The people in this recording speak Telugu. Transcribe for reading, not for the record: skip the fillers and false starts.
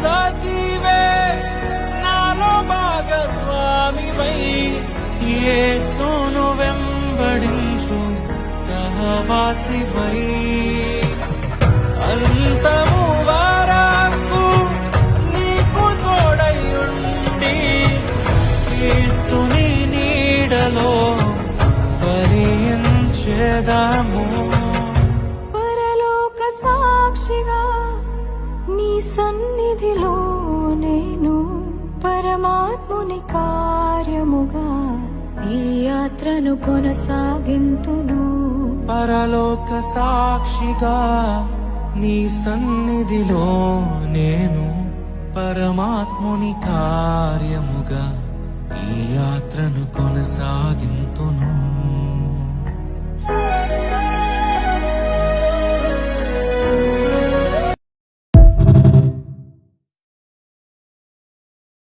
సాటివే నాలో భాగస్వామివై యేసును వెంబడించు సహవాసివై అంతము వరకు నీకు తోడై ఉండి క్రీస్తుని నీడలో ఫలించెదము. పరలోక సాక్షిగా నీ సన్నిధిలో నేను పరమాత్ముని కార్యముగా ఈ యాత్రను కొనసాగింతును. పరలోక సాక్షిగా నీ సన్నిధిలో నేను పరమాత్ముని కార్యముగా ఈ యాత్రను కొనసాగింతును.